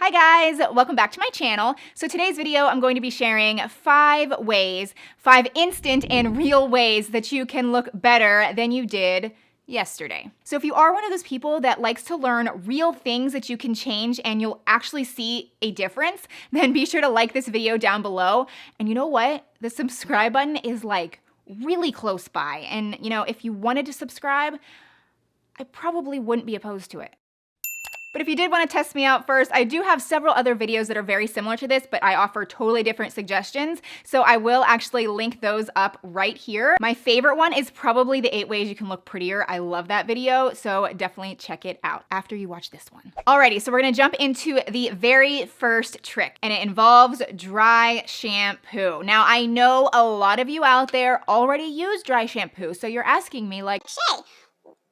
Hi guys, welcome back to my channel. So today's video, I'm going to be sharing 5 instant and real ways that you can look better than you did yesterday. So if you are one of those people that likes to learn real things that you can change and you'll actually see a difference, then be sure to like this video down below. And you know what? The subscribe button is like really close by. And you know, if you wanted to subscribe, I probably wouldn't be opposed to it. But if you did want to test me out first, I do have several other videos that are very similar to this, but I offer totally different suggestions. So I will actually link those up right here. My favorite one is probably the 8 ways you can look prettier. I love that video, so definitely check it out after you watch this one. Alrighty, so we're gonna jump into the very first trick, and it involves dry shampoo. Now, I know a lot of you out there already use dry shampoo, so you're asking me like, Shay,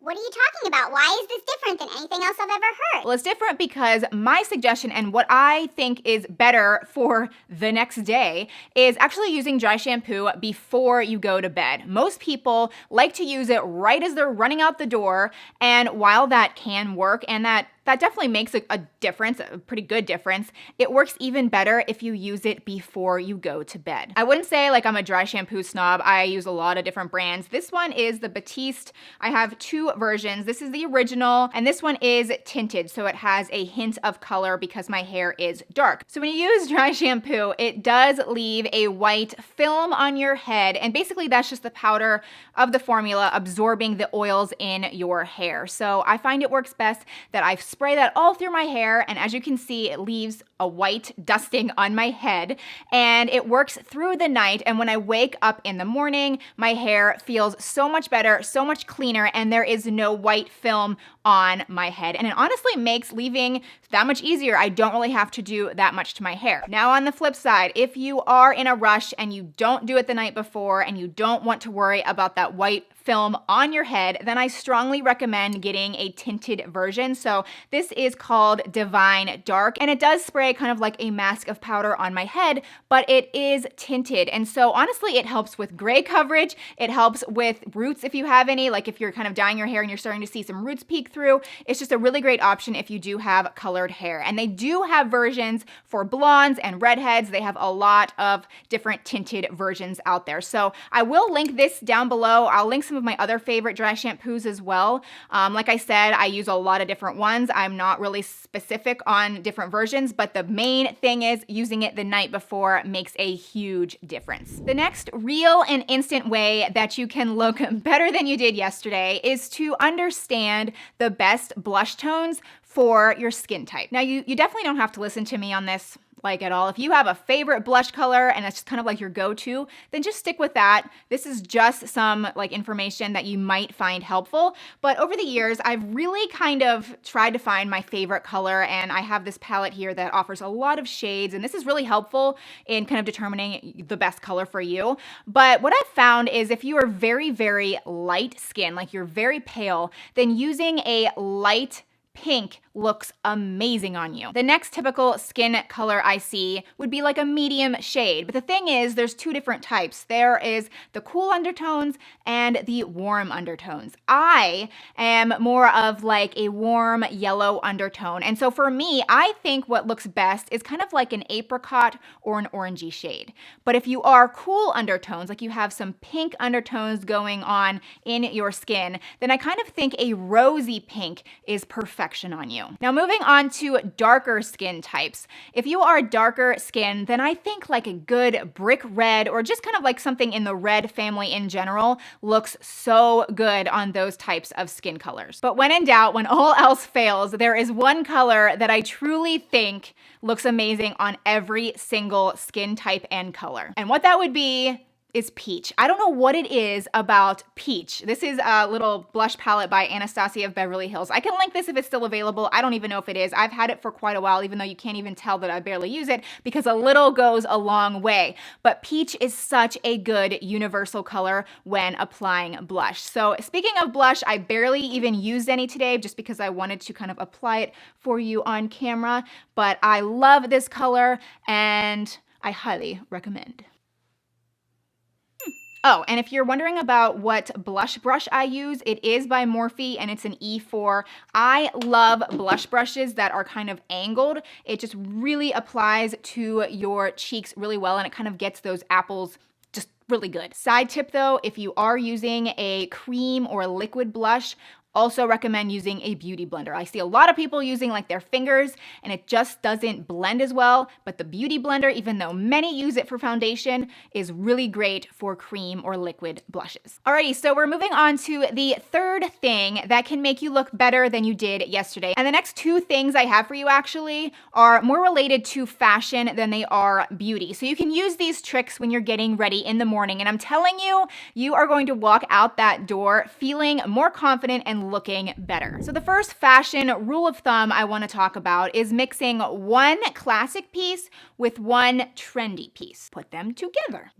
what are you talking about? Why is this different than anything else I've ever heard? well, it's different because my suggestion and what I think is better for the next day is actually using dry shampoo before you go to bed. Most people like to use it right as they're running out the door, and while that can work and that definitely makes a difference, a pretty good difference, it works even better if you use it before you go to bed. I wouldn't say like I'm a dry shampoo snob. I use a lot of different brands. This one is the Batiste. I have 2 versions. This is the original, and this one is tinted, so it has a hint of color because my hair is dark. So when you use dry shampoo, it does leave a white film on your head, and basically that's just the powder of the formula absorbing the oils in your hair. So I find it works best that I spray that all through my hair, and as you can see, it leaves a white dusting on my head, and it works through the night, and when I wake up in the morning, my hair feels so much better, so much cleaner, and there is no white film on my head. And it honestly makes leaving that much easier. I don't really have to do that much to my hair. Now on the flip side, if you are in a rush and you don't do it the night before and you don't want to worry about that white film on your head, then I strongly recommend getting a tinted version. So this is called Divine Dark, and it does spray kind of like a mask of powder on my head, but it is tinted. And so honestly, it helps with gray coverage. It helps with roots if you have any, like if you're kind of dyeing your hair and you're starting to see some roots peek through. It's just a really great option if you do have colored hair. And they do have versions for blondes and redheads. They have a lot of different tinted versions out there. So I will link this down below. I'll link some of my other favorite dry shampoos as well. Like I said, I use a lot of different ones. I'm not really specific on different versions, but the main thing is using it the night before makes a huge difference. The next real and instant way that you can look better than you did yesterday is to understand the best blush tones for your skin type. Now, you definitely don't have to listen to me on this like at all. If you have a favorite blush color and it's just kind of like your go-to, then just stick with that. This is just some like information that you might find helpful. But over the years, I've really kind of tried to find my favorite color, and I have this palette here that offers a lot of shades, and this is really helpful in kind of determining the best color for you. But what I've found is if you are very, very light skin, like you're very pale, then using a light pink looks amazing on you. The next typical skin color I see would be like a medium shade. But the thing is, there's 2 different types. There is the cool undertones and the warm undertones. I am more of like a warm yellow undertone. And so for me, I think what looks best is kind of like an apricot or an orangey shade. But if you are cool undertones, like you have some pink undertones going on in your skin, then I kind of think a rosy pink is perfection on you. Now moving on to darker skin types. If you are darker skin, then I think like a good brick red or just kind of like something in the red family in general looks so good on those types of skin colors. But when in doubt, when all else fails, there is one color that I truly think looks amazing on every single skin type and color. And what that would be is peach. I don't know what it is about peach. This is a little blush palette by Anastasia of Beverly Hills. I can link this if it's still available. I don't even know if it is. I've had it for quite a while, even though you can't even tell that I barely use it because a little goes a long way. But peach is such a good universal color when applying blush. So speaking of blush, I barely even used any today just because I wanted to kind of apply it for you on camera. But I love this color and I highly recommend. Oh, and if you're wondering about what blush brush I use, it is by Morphe and it's an E4. I love blush brushes that are kind of angled. It just really applies to your cheeks really well and it kind of gets those apples just really good. Side tip though, if you are using a cream or a liquid blush, also recommend using a beauty blender. I see a lot of people using like their fingers and it just doesn't blend as well, but the beauty blender, even though many use it for foundation, is really great for cream or liquid blushes. Alrighty, so we're moving on to the third thing that can make you look better than you did yesterday. And the next two things I have for you actually are more related to fashion than they are beauty. So you can use these tricks when you're getting ready in the morning. And I'm telling you, you are going to walk out that door feeling more confident and looking better. So the first fashion rule of thumb I want to talk about is mixing one classic piece with one trendy piece. Put them together.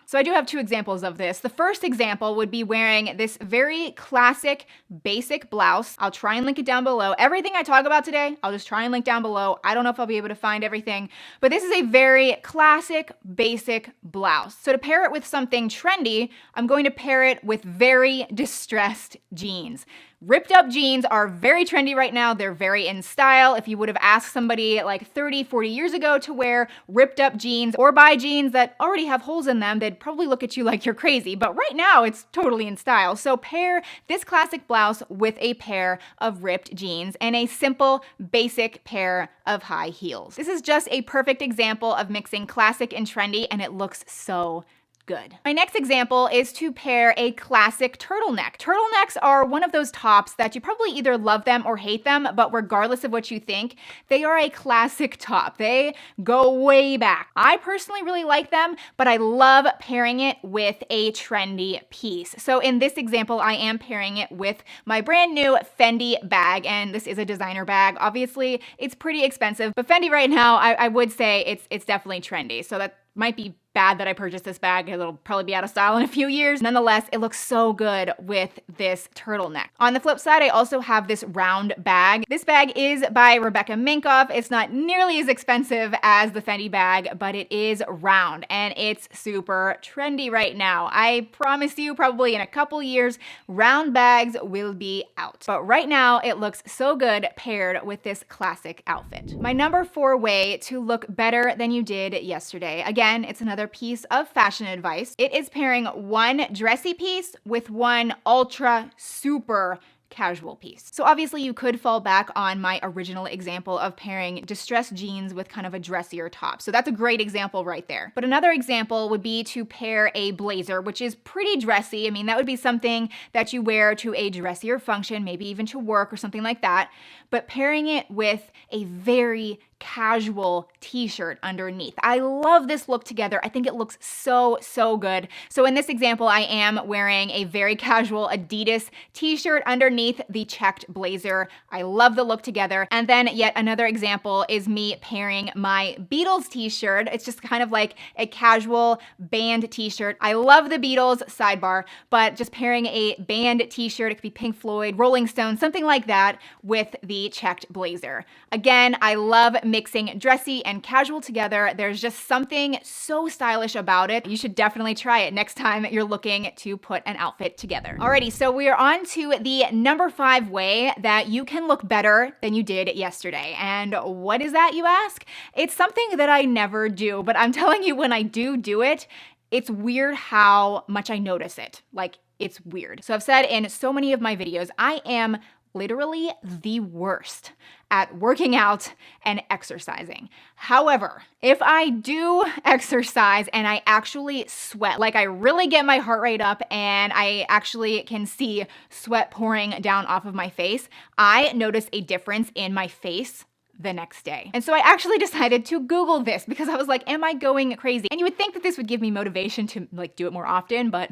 So I do have two examples of this. The first example would be wearing this very classic basic blouse. I'll try and link it down below. Everything I talk about today, I'll just try and link down below. I don't know if I'll be able to find everything, but this is a very classic basic blouse. So to pair it with something trendy, I'm going to pair it with very distressed jeans. Ripped up jeans are very trendy right now. They're very in style. If you would have asked somebody like 30, 40 years ago to wear ripped up jeans or buy jeans that already have holes in them, they'd probably look at you like you're crazy. But right now it's totally in style. So pair this classic blouse with a pair of ripped jeans and a simple basic pair of high heels. This is just a perfect example of mixing classic and trendy, and it looks so good. My next example is to pair a classic turtleneck. Turtlenecks are one of those tops that you probably either love them or hate them, but regardless of what you think, they are a classic top. They go way back. I personally really like them, but I love pairing it with a trendy piece. So in this example, I am pairing it with my brand new Fendi bag, and this is a designer bag. Obviously, it's pretty expensive, but Fendi right now, I would say it's definitely trendy. So that might be bad that I purchased this bag. It'll probably be out of style in a few years. Nonetheless, it looks so good with this turtleneck. On the flip side, I also have this round bag. This bag is by Rebecca Minkoff. It's not nearly as expensive as the Fendi bag, but it is round and it's super trendy right now. I promise you, probably in a couple years, round bags will be out. But right now, it looks so good paired with this classic outfit. My number 4 way to look better than you did yesterday. Again, it's another piece of fashion advice. It is pairing one dressy piece with one ultra super casual piece. So obviously you could fall back on my original example of pairing distressed jeans with kind of a dressier top. So that's a great example right there. But another example would be to pair a blazer, which is pretty dressy. I mean, that would be something that you wear to a dressier function, maybe even to work or something like that. But pairing it with a very casual t-shirt underneath. I love this look together. I think it looks so, so good. So in this example, I am wearing a very casual Adidas t-shirt underneath the checked blazer. I love the look together. And then yet another example is me pairing my Beatles t-shirt. It's just kind of like a casual band t-shirt. I love the Beatles, sidebar, but just pairing a band t-shirt, it could be Pink Floyd, Rolling Stones, something like that with the checked blazer. Again, I love mixing dressy and casual together. There's just something so stylish about it. You should definitely try it next time you're looking to put an outfit together. Alrighty, so we are on to the number 5 way that you can look better than you did yesterday. And what is that, you ask? It's something that I never do, but I'm telling you, when I do it, it's weird how much I notice it. Like, it's weird. So I've said in so many of my videos, I am literally the worst at working out and exercising. However, if I do exercise and I actually sweat, like I really get my heart rate up and I actually can see sweat pouring down off of my face, I notice a difference in my face the next day. And so I actually decided to Google this because I was like, am I going crazy? And you would think that this would give me motivation to like do it more often, but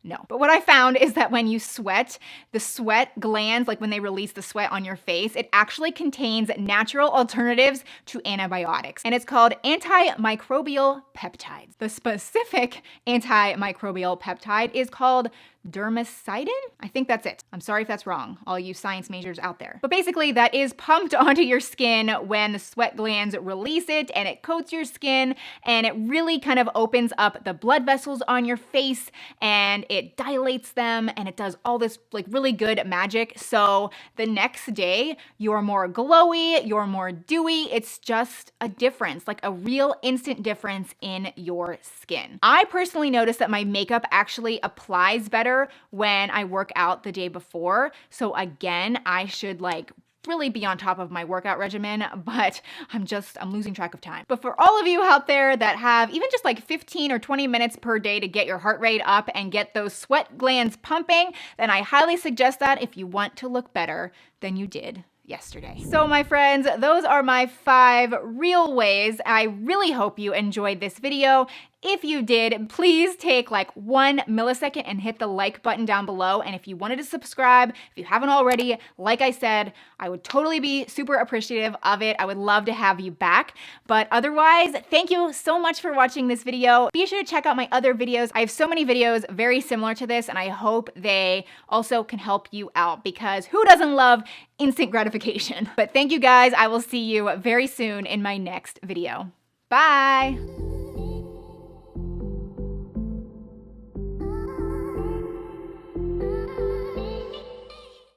no. But what I found is that when you sweat, the sweat glands, like when they release the sweat on your face, it actually contains natural alternatives to antibiotics. And it's called antimicrobial peptides. The specific antimicrobial peptide is called dermacidin? I think that's it. I'm sorry if that's wrong, all you science majors out there. But basically, that is pumped onto your skin when the sweat glands release it, and it coats your skin, and it really kind of opens up the blood vessels on your face, and it dilates them, and it does all this like really good magic. So the next day, you're more glowy, you're more dewy. It's just a difference, like a real instant difference in your skin. I personally noticed that my makeup actually applies better when I work out the day before. So again, I should like really be on top of my workout regimen, but I'm losing track of time. But for all of you out there that have even just like 15 or 20 minutes per day to get your heart rate up and get those sweat glands pumping, then I highly suggest that if you want to look better than you did yesterday. So my friends, those are my 5 real ways. I really hope you enjoyed this video. If you did, please take like 1 millisecond and hit the like button down below. And if you wanted to subscribe, if you haven't already, like I said, I would totally be super appreciative of it. I would love to have you back. But otherwise, thank you so much for watching this video. Be sure to check out my other videos. I have so many videos very similar to this, and I hope they also can help you out because who doesn't love instant gratification? But thank you guys. I will see you very soon in my next video. Bye.